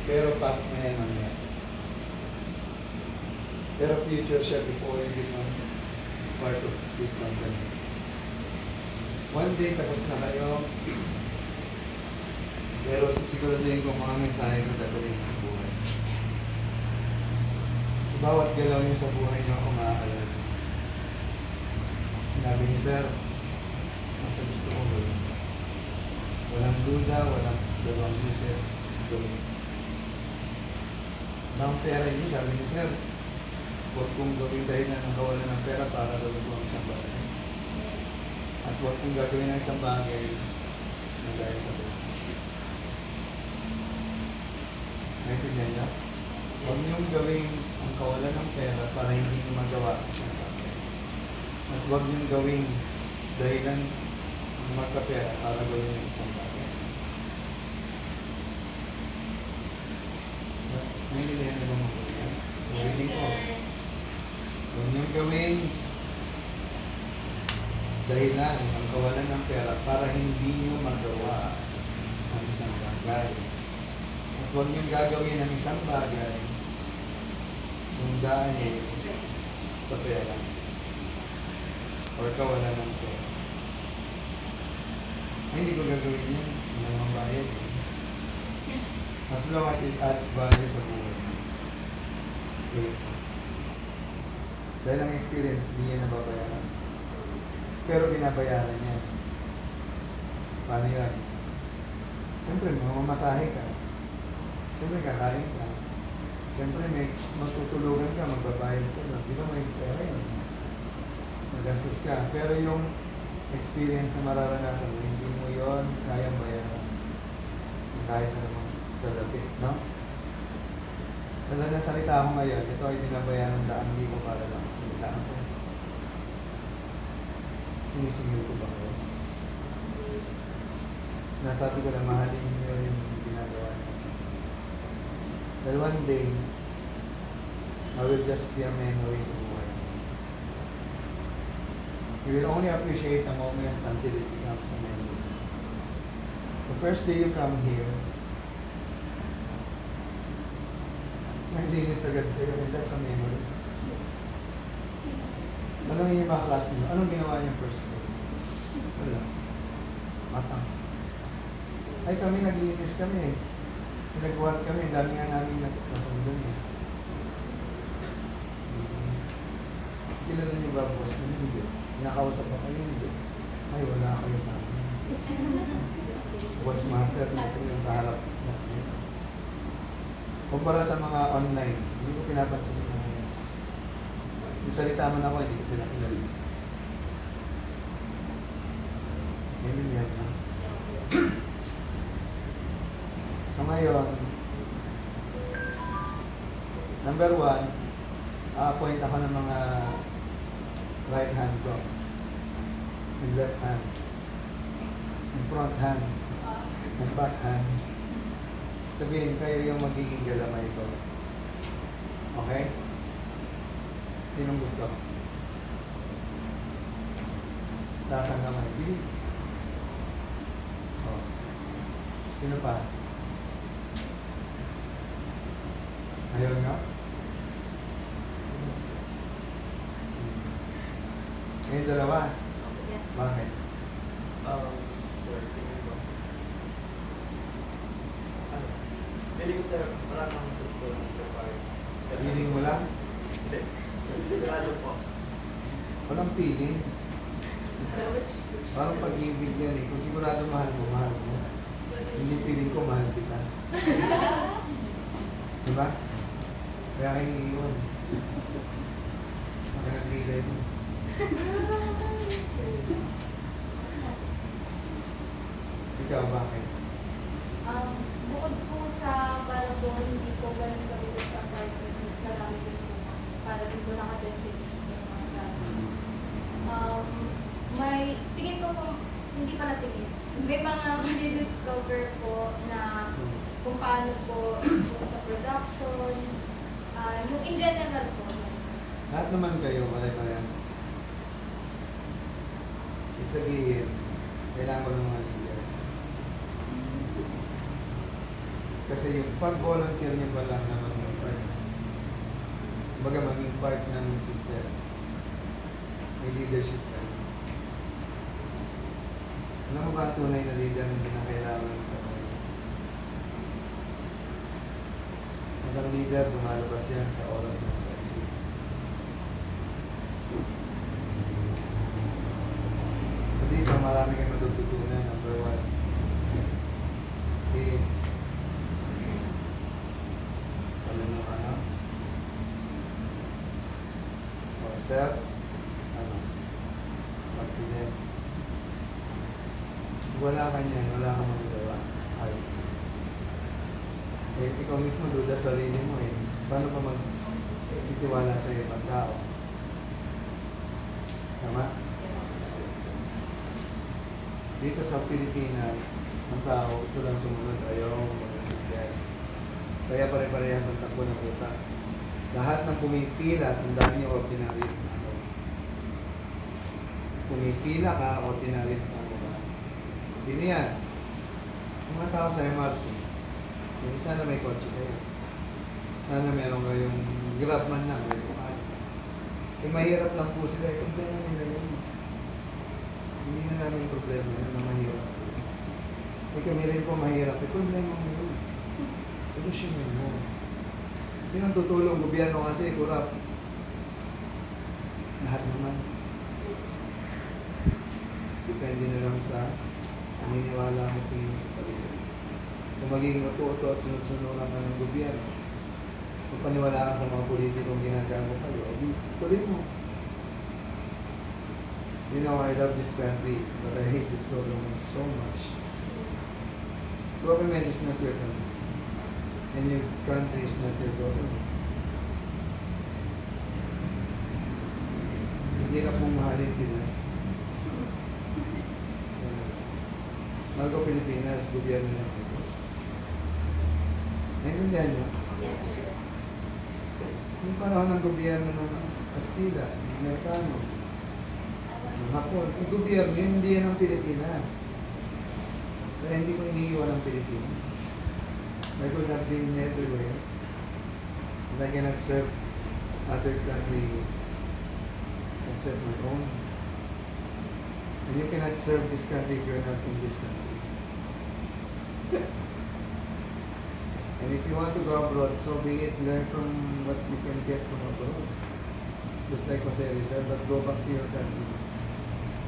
Pero past na yan ang yan. Pero future siya before you become part of this company. One day, tapos na kayo. Pero sisiguraduhin ko mga mensahe ko dadaling sa buhay. Bawat galaw niyo sa buhay niyo ako maaalala. Sinabi ni Sir, basta gusto ko gawin. Walang duda, walang dalawang isip, gawin. Ang pera niyo, sabi ni Sir, huwag kong gawin dahil na ng kawalan ng pera para gawin ko ang isang bagay. At huwag kong gagawin ang isang bagay na dahil sa pera. Naintindihan niyo? Huwag niyong gawin ang kawalan ng pera para hindi niyo magawa ang isang bagay. At huwag niyong gawin dahilan ang magkapera para gawin ang isang bagay. Naintindihan niyo ba mga yan? Ulitin ko. Huwag niyong gawin dahilan ang kawalan ng pera para hindi niyo magawa ang isang bagay. At huwag niyong gagawin ang isang bagay kung dahil sa pera or kawalan ng pera. Ay, hindi ko gagawin yun. Hindi naman bayad. As long as it adds value sa buhay. Okay. Dahil ang experience, hindi niya nababayaran. Pero binabayaran niya. Paano yan? Siyempre, mamamasahe ka. Siyempre, kakain ka. Siyempre, may matutulugan ka, magbabayad ka. Di ba may pera yun? Magastos ka. Pero yung experience na mararanasan mo, hindi mo yun kayang bayaran. Kahit na naman sa labi, no? Dahil nasalita ako ngayon, ito ay binabayaran ng 1,000 para lang. Salita ako. Sinisingil ko ba kayo? Nasabi ko na mahalin niyo yung ginagawa niyo. Dahil one day, I will just be a memory sa buhay. You will only appreciate the moment until it becomes a memory. The first day you come here, naglinis agad kayo, and that's a memory. Anong yung mga class niyo? Anong ginawa niyo first day? Wala. Matang. Ay, kami naglinis kami eh. Nagbuhat kami, dami nga namin nasundan eh. Kilala niyo ba, boss? Hindi. Nakakausap ba kayo? Hindi. Ay, wala kayo sa akin. Voice master, miss ko yung kaharap. Kumpara sa mga online, hindi ko pinapansin sa mga yun. Yung salita man ako, hindi ko sila kilala. Ganyan yan na. So ngayon, number 1, a-appoint ako ng mga right hand ko, and left hand, and front hand, and back hand. Sabihin, kayo yung magiging galamay ko. Okay? Sinong gusto? Taas ang kamay. Bilis. Oh. Sino pa? Ayaw nga? Ngayon dalawa? Yes. Bakit? Feeling ko sir, maraming tutulong sa pare. Feeling mo lang? Hindi. Sigurado po. Walang feeling. Which? Parang pag-ibig yan eh. Kung sigurado mahal mo, mahal mo. Hindi feeling ko, mahal kita. Diba? Kaya kayo iiwan. Baka nag-ilay mo. Ikaw, bakit? Bukod po sa Balago, hindi po ganun kami sa part business. Marami din po para din po naka-designate yung mga gamit. May, tingin ko po, hindi pa natingin. May mga mali-discover po na kung paano po sa production, yung in general po. Lahat naman kayo, pare-parehas. Ibig sabihin, kailangan ko ng mga leader. Kasi yung pag-volunteer niyo pa lang na maging part, kumbaga maging part ng system, may leadership ka. Alam mo ba ang tunay na leader na hindi na kailangan ng kamay? At ang leader, lumalabas yan sa oras ng crisis. So dito, marami kang matututunan. Number one is self, confidence. Wala ka niyan, wala kang magagawa. Ay. Eh, ikaw mismo duda sa sarili mo eh. Paano ka magtitiwala sa ibang tao? Tama? Dito sa Pilipinas, ang tao gusto lang sumunod, ayaw mag-ibigay. Kaya pare-parehas ang takbo ng utak. Lahat ng pumipila, tandaan niyo ordinary. Pumipila ka, ordinary ka. Sino yan? Mga tao sa MRT. Yung sana may kotse kayo. Sana meron kayong grab man lang. Eh, mahirap lang po sila. Eh, problema nila yun. Hindi na namin problema yun na mahirap sila. Eh, kami rin po mahirap. Eh, problema mo yun. Solusyonin mo. Sinong tutulong? Gobyerno kasi, kurap. Lahat naman. Depende na lang sa naniniwala mo tingin sa sarili. Kung magiging uto-uto at sunod-sunod lang ng gobyerno, kung paniwala ka sa mga politikong ginagawa kayo, tuloy mo. You know, I love this country, but I hate this government so much. Government is not your country. And your country is not your government. Hindi na pong mahalin Pinas. Mahal ko Pilipinas, gobyerno na ito. Naintindihan niyo? Yes, sir. Yung panahon ng gobyerno ng Kastila, ng Amerikano, ng Hapon, yung gobyerno, hindi yan ang Pilipinas. Kaya hindi ko iniiwan ang Pilipinas. I could have been everywhere. And I cannot serve other country except my own. And you cannot serve this country if you're not in this country. And if you want to go abroad, so be it. Learn from what you can get from abroad. Just like Jose said, but go back to your country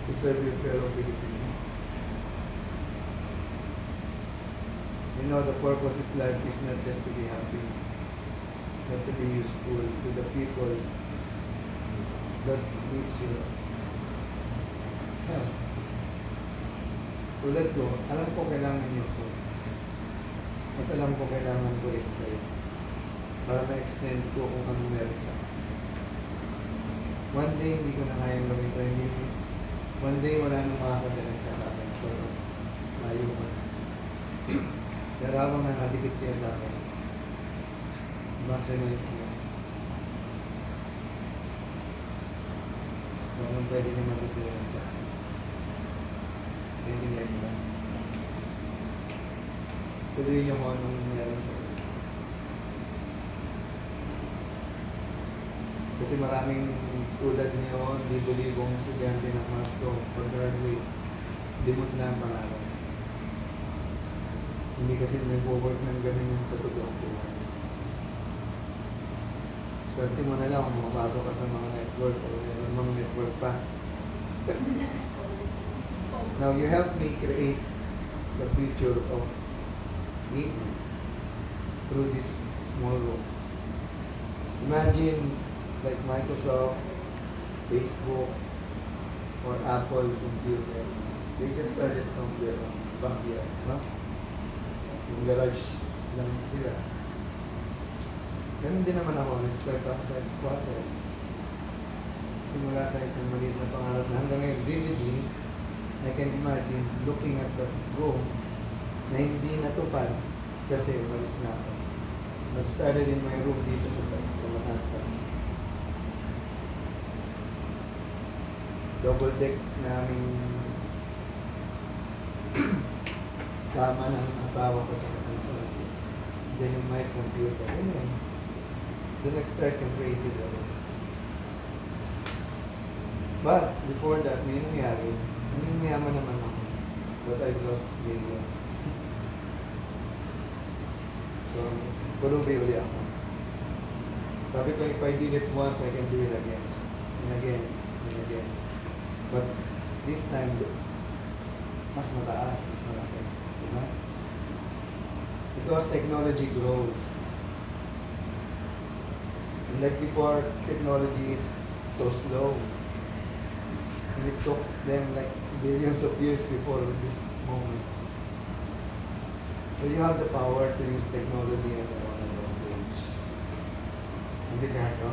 to serve your fellow Filipinos. You know, the purpose of life is not just to be happy, but to be useful to the people that needs your help. Tulad ko, alam ko kailangan niyo ko. At alam ko kailangan ko rin kayo para ma-extend ko kung anong meron sa akin. One day, hindi ko na kayang gawin ko. One day, wala nang makakagaling ka sa akin. So, layo ko. Pero habang nakadikit kayo sa akin, maximize mo. Kung anong pwede niyo matutulungan sa akin. Hindi ba? Tuloy niyo kung anong meron sa akin. Kasi maraming tulad niyo, libo-libong estudyante ng Moscow pag-graduate, limot na ang pangalan. Hindi kasi nag-work ng ganun sa totoong buhay. Swerte mo na lang kung makapasok ka sa mga network o mga network pa. Now, you help me create the future of me through this small room. Imagine like Microsoft, Facebook, or Apple computer. They just started from their backyard, no? Yung garage lang sila. Ganun din naman ako, nag-start ako sa squatter. Simula sa isang maliit na pangarap na hanggang ngayon, vividly, I can imagine looking at the room na hindi natupad kasi umalis na ako. But started in my room dito sa Matanzas. Double deck namin kama ng asawa ko sa kapatid. Then yung my computer. Ganyan. Then nag-start yung creative process. But, before that, may nangyari. Naging mayaman naman ako. But I've lost millions. So, pulubi uli ako. Sabi ko, if I did it once, I can do it again. And again, and again. But, this time, mas mataas, mas malaki. Diba? Because technology grows. And like before, technology is so slow. And it took them like billions of years before this moment. So you have the power to use technology at your own advantage. Hindi ka ito?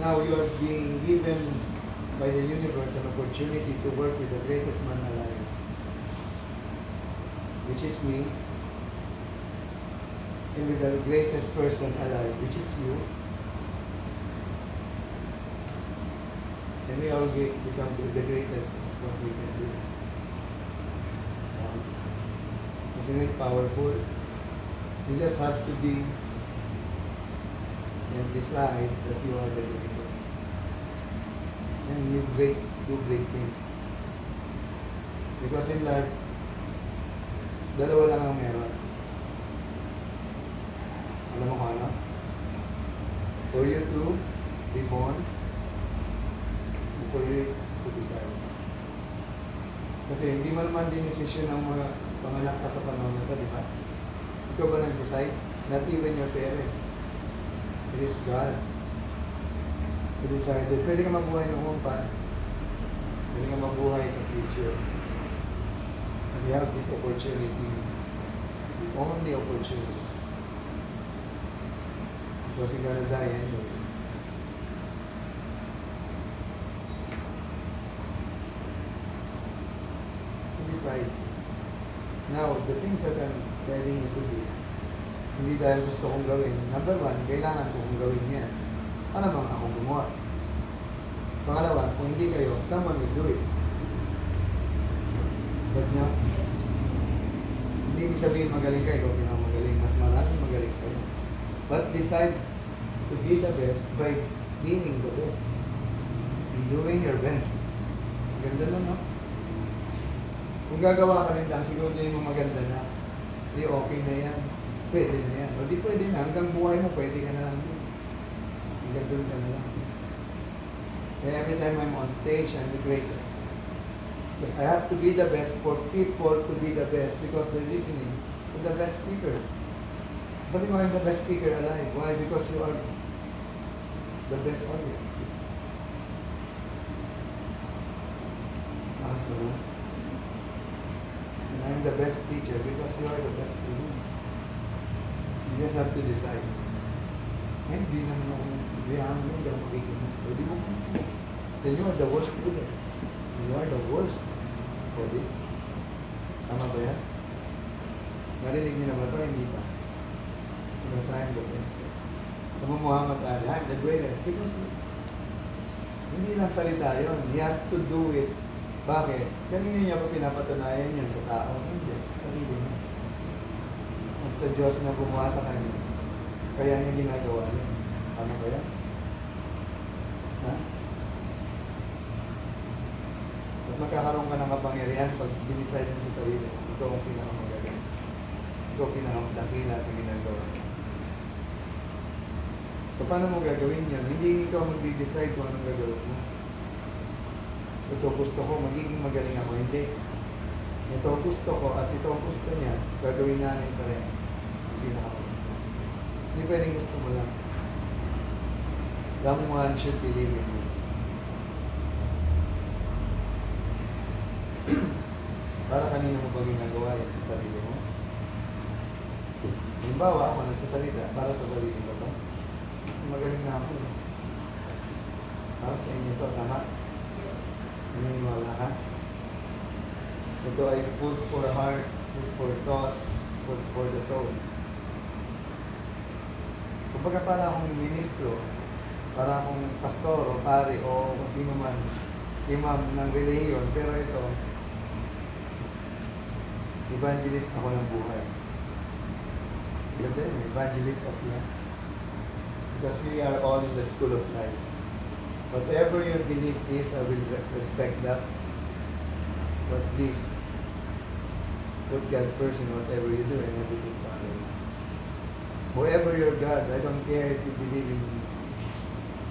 Now you are being given by the universe an opportunity to work with the greatest man alive, which is me, and with the greatest person alive, which is you. And we all become the greatest of what we can do. Isn't it powerful? You just have to be and decide that you are the greatest. And you do great things. Because in life, dalawa lang ang meron. Alam mo kung ano? For you to be born, and for you to decide. Kasi hindi mo naman dinesisyon ng mga panganak ka sa panahon na ito, di ba? Ikaw ba nag-decide? Not even your parents. It is God who decided. Pwede ka mabuhay noong past. Pwede ka mabuhay sa future. And you have this opportunity. The only opportunity. Because you're gonna die anyway. You decide. Now, the things that I'm telling you to do, hindi dahil gusto kong gawin. Number one, kailangan kong gawin yan. Para bang akong gumawa. Pangalawa, kung hindi kayo, someone will do it. But nyo? Hindi ibig sabihin magaling ka, ikaw pinakamagaling. Mas maraming magaling sa'yo. But decide to be the best by being the best. And doing your best. Ganda nun, no? Kung gagawa ka rin lang, siguro nyo yung maganda na, hindi okay na yan. Pwede na yan. O di pwede na. Hanggang buhay mo, pwede ka na lang. Hanggang doon ka na lang. Kaya every time I'm on stage, I'm the greatest. Because I have to be the best for people to be the best because they're listening to the best speaker. Sabi ko, I'm the best speaker alive. Why? Because you are the best audience. Ask the Lord. And I'm the best teacher because you are the best students. You just have to decide. Eh, hindi naman ako, hindi ako makikinig. Hindi mo makikinig. Then you are the worst student. You are the worst for this. Tama ba yan? Narinig niyo na ba ito? Hindi pa. Because I am the best. Tama Muhammad Ali, I'm the greatest. Because hindi lang salita yun. He has to do it. Bakit? Kanino niya pa pinapatunayan yun sa tao? Hindi. Sa sarili niya. At sa Diyos na gumawa sa kanya, kaya niya ginagawa niya. Ano ba yan? Ha? At magkakaroon ka ng kapangyarihan pag dinicide mo sa sarili mo. Ikaw ang pinakamagaling. Ikaw ang pinakamagdakila sa ginagawa niya. So paano mo gagawin yan? Hindi ikaw magde-decide kung anong gagawin mo. Ito gusto ko, magiging magaling ako. Hindi. Ito gusto ko at ito gusto niya, gagawin namin parehas. Pinakamagaling. Hindi pwedeng gusto mo lang. Someone should believe in you. Para kanina mo ba ginagawa yan sa sarili mo? Halimbawa, ako nagsasalita para sa sarili ko ba? Magaling na ako. Para sa inyo ito, tama? Naniniwala ka? Ito ay food for heart, food for thought, food for the soul. Kumbaga para akong ministro, para akong pastor o pari o kung sino man, imam ng relihiyon, pero ito, evangelist ako ng buhay. Ganda yun, evangelist of life. Because we are all in the school of life. Whatever your belief is, I will respect that. But please, put God first in whatever you do and everything follows. Whoever your God, I don't care if you believe in,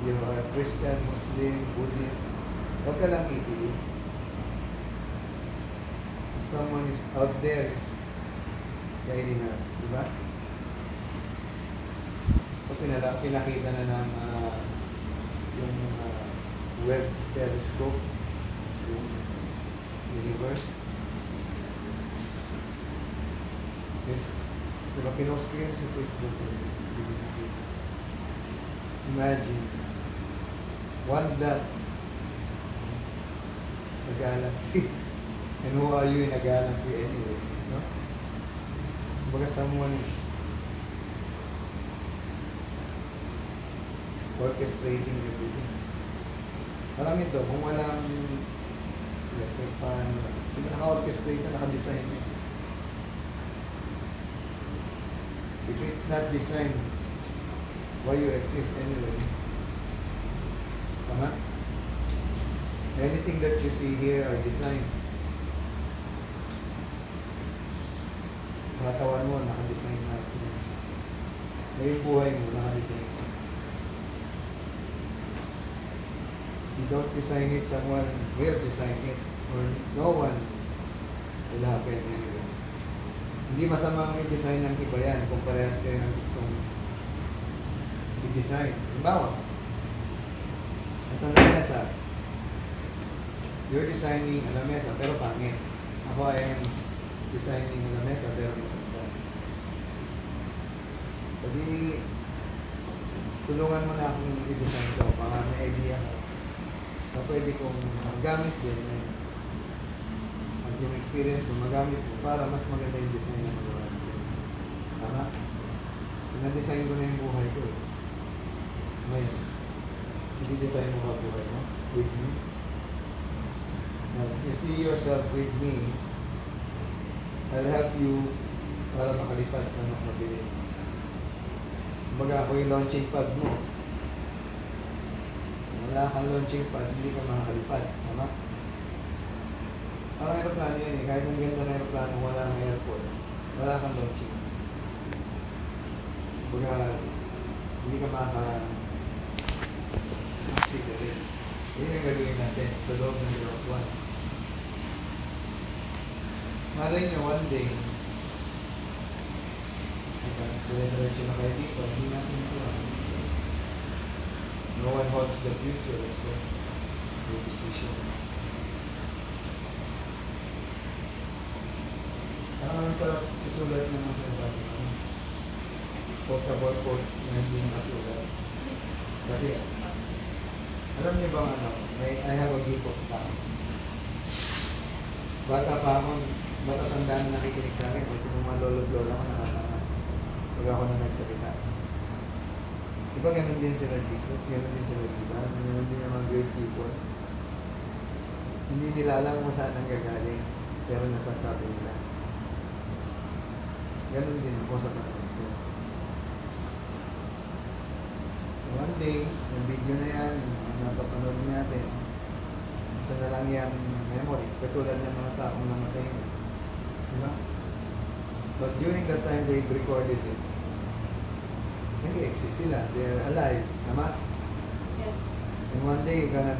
you are Christian, Muslim, Buddhist, huwag ka lang atheist. If someone is out there is guiding us, di ba? Pag pinakita na ng yung web telescope, yung universe. Yes. Diba, pinost ko yun sa Facebook. Imagine, one dot sa galaxy. And who are you in a galaxy anyway? No? Baga someone is orchestrating everything. Parang ito, kung walang electric fan, hindi naka-orchestrate na, naka-design yun. If it's not designed, why you exist anyway? Tama? Anything that you see here are designed. Sa katawan mo, naka-design natin. Ngayong buhay mo, naka-design. If you don't design it, someone will design it. Or no one will happen anyway. Hindi masamang i-design ng iba yan kung parehas kayo ng gustong i-design. Halimbawa, ito na lamesa. You're designing a lamesa pero pangit. Ako ay designing a lamesa pero maganda. Pwede tulungan mo na akong i-design ko para may idea ko na pwede kong magamit din at yung experience ko magamit ko para mas maganda yung design na magawa ko. Tama? Na-design ko na yung buhay ko eh. Ngayon, i-design mo ba buhay mo? With me? Now, if you see yourself with me, I'll help you para makalipad na mas mabilis. Kumbaga ako yung launching pad mo. Wala kang launching pad, hindi ka makakalipad. Tama? Parang aeroplano yan eh. Kahit ang ganda ng aeroplano, wala kang airport. Wala kang launching. Kumbaga, hindi ka makaka-accelerate. Yun yung gagawin natin sa loob ng Europe 1. Malay nyo, one day, dire-diretso na kayo dito, hindi natin ito. No one holds the future except your decision. Ang sarap isulat ng mga sinasabi ko. Quotable quotes na hindi nakasulat. Kasi, alam niyo bang ano, I have a gift of tongue. Bata pa ako, matatanda na nakikinig sa akin, o kung mga lolo-lola ko nakatama. Pag ako na nagsalita. Diba ganun din sila Jesus, ganun din sila Buddha, ganun din yung mga great people. Hindi nila alam kung saan ang gagaling, pero nasasabi nila. Ganun din ako sa panahon ko. One day, yung video na yan, yung napapanood natin, isa na lang yan memory, katulad ng mga taong namatay mo. Diba? But during that time, they recorded it. Nag-exist sila. They are alive. Tama? Yes. And one day, you're gonna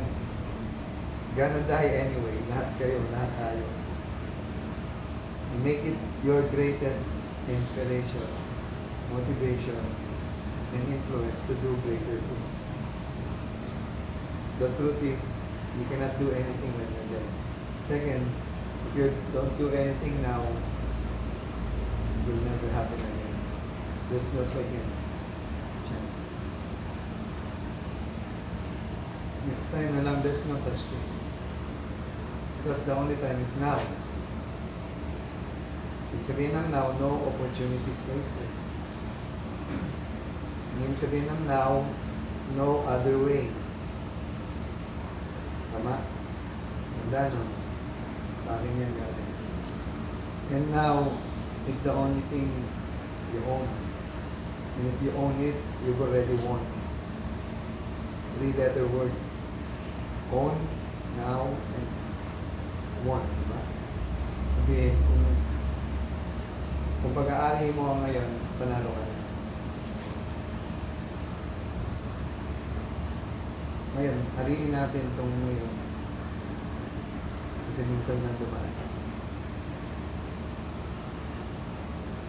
die anyway. Lahat kayo, lahat tayo. Make it your greatest inspiration, motivation, and influence to do greater things. The truth is, you cannot do anything when you're dead. Second, if you don't do anything now, it will never happen again. There's no second chance. Next time na lang, there's no such thing. Because the only time is now. Ibig sabihin ng now, no opportunities wasted. Ibig sabihin ng now, no other way. Tama? Ganda, no? Sa akin yan galing. And now is the only thing you own. And if you own it, you've already won. 3-letter words. Own, now, and won. Diba? Sabihin, kung pag-aari mo ngayon, panalo ka na. Ngayon, harinin natin itong ngayon. Kasi minsan nang dumaan.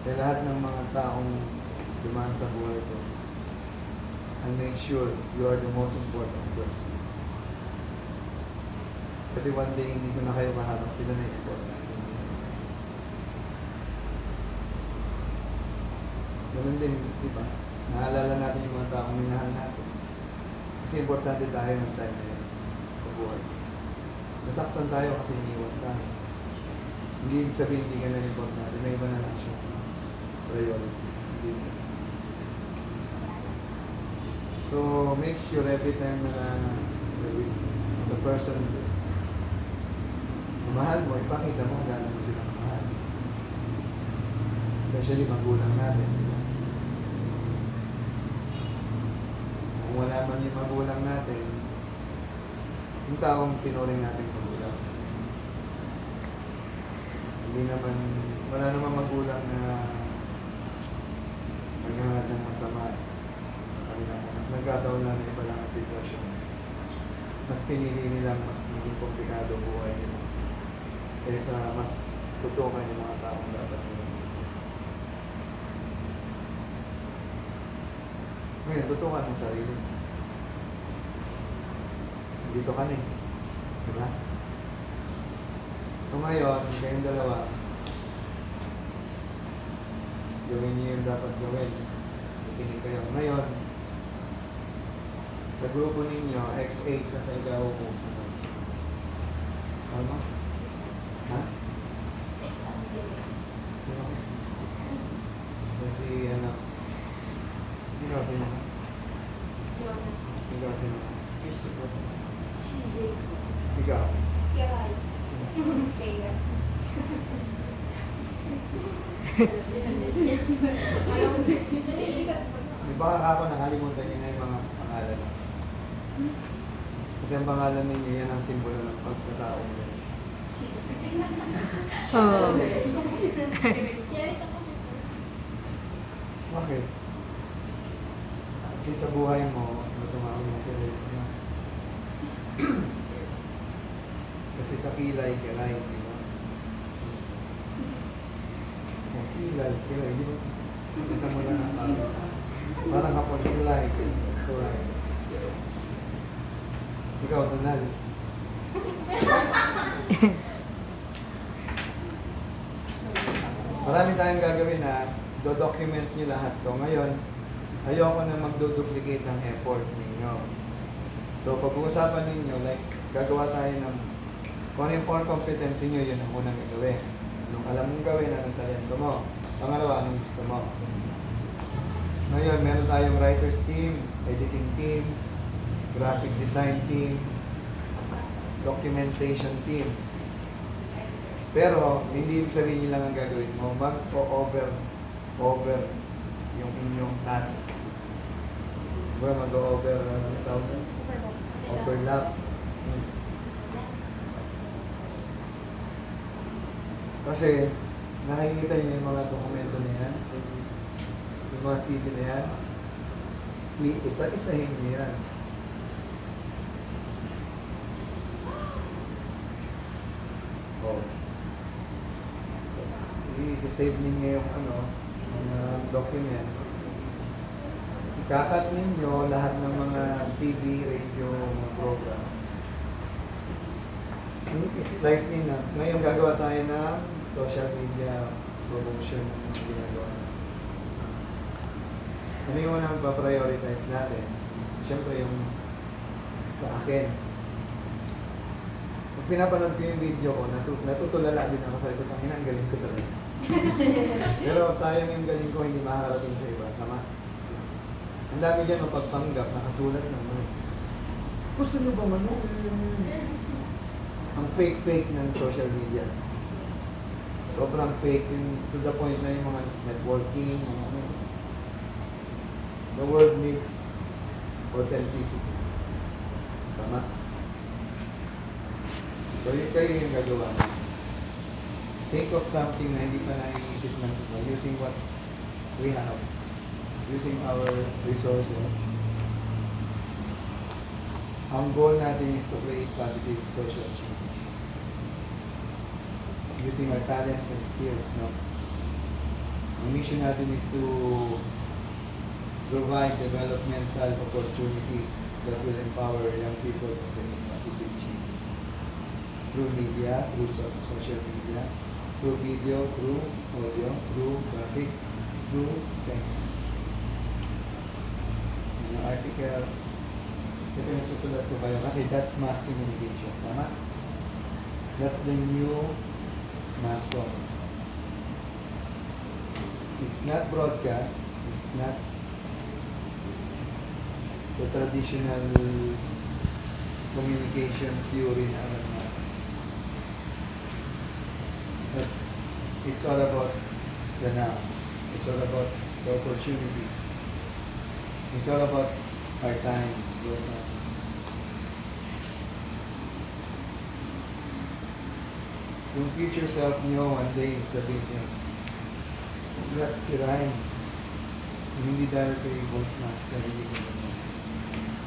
Kaya lahat ng mga taong dumaan sa buhay ko, and make sure you are the most important person. Kasi one day, hindi ko na kayo maharap, sila na yung important. Ganun din, di ba? Naalala natin yung mga taong minahal natin. Kasi importante tayo ng time na yun sa buhay. Nasaktan tayo kasi iniwan tayo. Hindi ibig sabihin hindi ka na importante, may iba na lang siya. Priority. Hindi na. So, make sure every time na the person na mahal mo, ipakita mo gano'n mo silang mahal. Especially magulang natin. Diba? Kung wala man yung magulang natin, yung taong tinuring natin magulang. Hindi naman, wala naman magulang na naghahanap ng masama sa kanilang anak. Nagkataon lang na iba lang ang sitwasyon. Mas pinili nilang mas maging komplikado buhay nila. Kaysa mas tutukan yung mga taong dapat nila. Ngayon, tutukan ang sarili. Dito ka na eh. Diba? So ngayon, kayong dalawa, gawin niyo yung dapat gawin. Ikinig kayo. Ngayon, sa grupo ninyo, X8 na tayo po. Ano? Ha? Sino? Kasi ano? Ikaw sino? Ikaw sino? Ikaw? Kiray. Kaya. Di ba ako nakalimutan niyo na yung mga pangalan? Kasi ang pangalan ninyo, yan ang simbolo ng pagkatao niyo. Oh. Bakit? At least sa buhay mo, tumawag na kilis na. Kasi sa kilay, di ba? Oh, kilay, di ba? Kita mo lang ang parang kapag kilay. So, ikaw, Donal. Marami tayong gagawin na do-document nyo lahat to. Ngayon, ayoko na magduduplicate ng effort ninyo. So, pag-uusapan ninyo, like, gagawa tayo ng kung ano yung core competency nyo, yun ang unang gagawin. Anong alam mong gawin, anong talento mo. Pangalawa, anong gusto mo. Ngayon, meron tayong writers team, editing team, graphic design team, documentation team. Pero, hindi ibig sabihin nyo lang ang gagawin mo. Mag-over yung inyong task. Diba, mag-over, overlap. Kasi, nakikita niyo yung mga dokumento na yan, yung mga CV na yan, isa-isahin niyo yan. Oh. I-save ninyo yung mga documents. Ikakat ninyo lahat ng mga TV, radio, mga program. Slice din na. Ngayon gagawa tayo ng social media promotion ng ginagawa. Ano yung unang pa-prioritize natin? Siyempre yung sa akin. Pag pinapanood ko yung video ko, natutulala din ako sa ito. Ang galing ko talaga. Pero sayang yung galing ko, hindi makakarating sa iba. Tama? Ang dami dyan mapagpanggap, nakasulat naman. Gusto nyo ba man? Ang fake ng social media. Sobrang fake to the point na yung mga networking, mga The world needs authenticity. Tama? So yun kayo yung gagawa niyo. Think of something na hindi pa naiisip ng iba using what we have. Using our resources. Ang goal natin is to create positive social change. Using our talents and skills, no? Ang mission natin is to provide developmental opportunities that will empower young people to create positive change. Through media, through social media, through video, through audio, through graphics, through text. Yung articles, ito yung susulat ko kayo kasi that's mass communication. Tama? That's the new mass com. It's not broadcast. It's not the traditional communication theory na alam natin. But it's all about the now. It's all about the opportunities. It's all about our time. Yung future self nyo one day, sabihin siya, congrats kirahin. Hindi dahil kay Boss Master, hindi ka naman.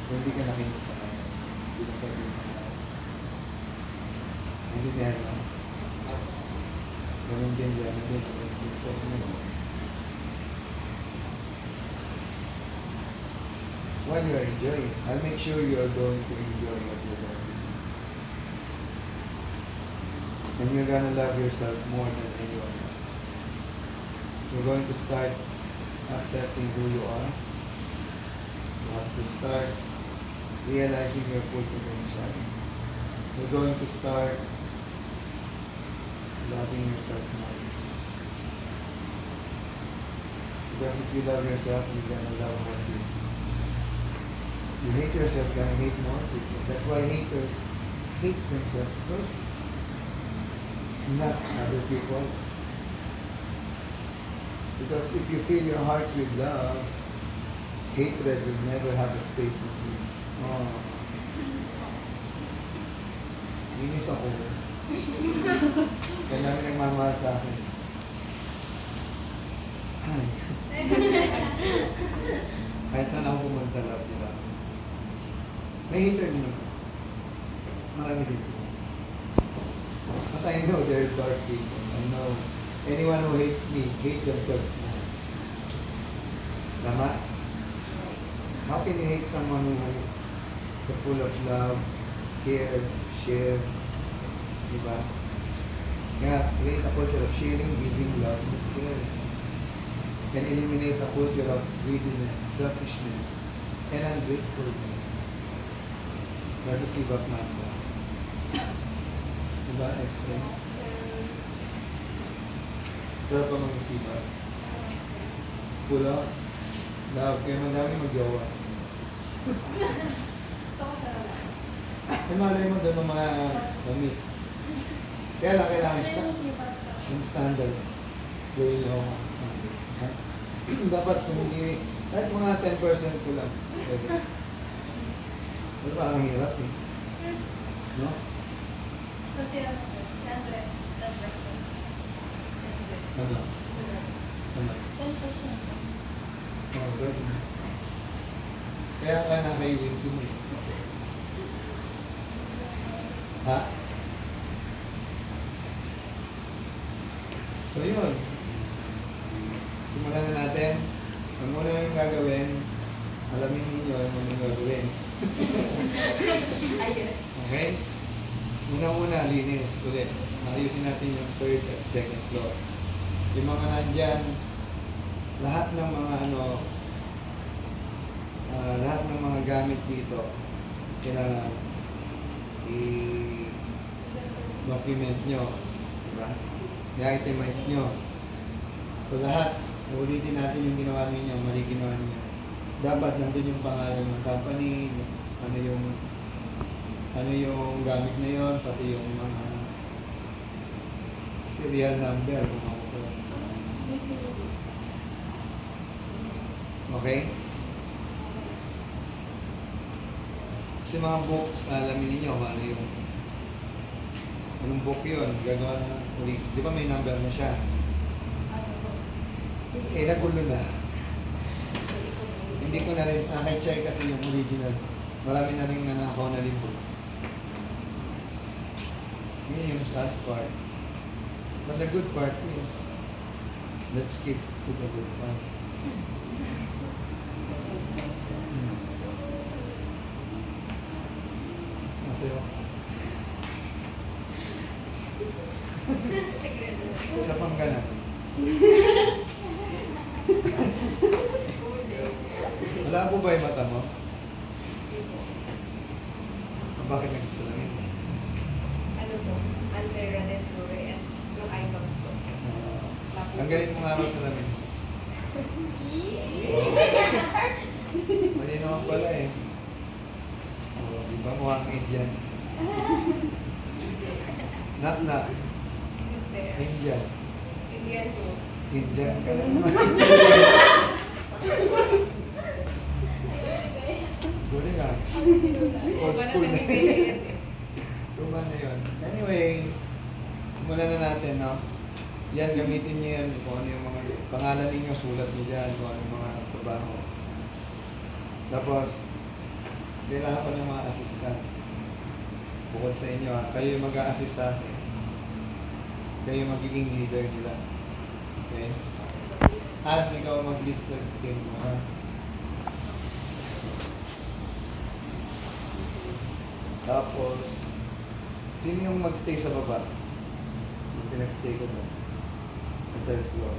Hindi ka nakinig sa kanya. Hindi ka nakinig sa kanya. Hindi niya alam. Ganun din dyan. Hindi ka nakinig sa kanya. While you are enjoying, I'll make sure you are going to enjoy what you're doing. And you're gonna love yourself more than anyone else. You're going to start accepting who you are. You have to start realizing your full potential. You're going to start loving yourself more. Because if you love yourself, you're gonna love more people. You hate yourself, you're gonna hate more people. That's why haters hate themselves first, not other people. Because if you fill your hearts with love, hatred will never have a space in you. Oh. Inis ako. Kaya namin nagmamahal sa akin. Ay. Kahit saan ako pumunta lang, di ba? May hater din naman. Marami din sila. But I know they're dark people. I know anyone who hates me, hate themselves now. Tama? How can you hate someone who is full of love, care, share? Diba? Kaya create a culture of sharing, giving, love, and care. Can eliminate a culture of greediness, selfishness, and ungratefulness. That's a sibak mantra. Diba? Excellent. Sarap pa mag-sibak. Full of love. Kaya madami mag-jowa. Ito ko sa wala. Ay, malay mo doon ng mga damit. Kaya lang kailangan Kasi yung sipat ka. yung standard. Gawin niyo ang standard. Ha? Dapat kung hindi, kahit mga 10% ko lang. Pwede. Pero parang hirap eh. No? So si Andres, 10%. Ano? Ano? 10%. Oh, good. Kaya ka na kay Winky mo eh. Ha? So yun. Simulan na natin. Ang muna yung gagawin, alamin ninyo ang yung gagawin. Ayun. Okay? Una-una, linis ulit. Ayusin natin yung third at second floor. Yung mga nandyan, lahat ng mga lahat ng mga gamit dito, kailangan i-document nyo. Diba? I-itemize nyo. So lahat, ulitin natin yung ginawa ninyo, mali ginawa ninyo. Dapat nandun yung pangalan ng company, ano yung gamit na yon, pati yung mga serial number kung ako. Okay? Kasi mga books, alamin ninyo kung ano yung anong book yun, gagawa na uli. Di ba may number na siya? Ano po? Nagulo na. Hindi ko na rin, kay Chay kasi yung original. Marami na rin nanakaw na libro. Yun yung sad part. But the good part is, let's skip to the good part. Masaya. Sa pangganap. Wala po ba yung mata mo? Bakit nagsasalamin? Ano po, under-red fluorescent, yung eye bags ko. Tanggalin mo nga raw salamin. Mali naman pala eh. Oh, di ba mukhang Indian? Nak. Gusto yan. Indian. Indian po. Indian ka na naman. Guli nga. Old school na yun. Tuma na yun. Anyway, simulan na natin, no? Yan, gamitin nyo yan kung ano yung mga pangalan ninyo, sulat nyo dyan, kung ano yung mga trabaho. Tapos, kailangan ko ng mga assistant. Bukod sa inyo, ha? Kayo yung mag-a-assist sa akin. Kayo yung magiging leader nila. Okay? At ikaw mag-lead sa team mo, ha? Tapos, sino yung magstay sa baba? Yung pinagstay ko doon. Sa third floor.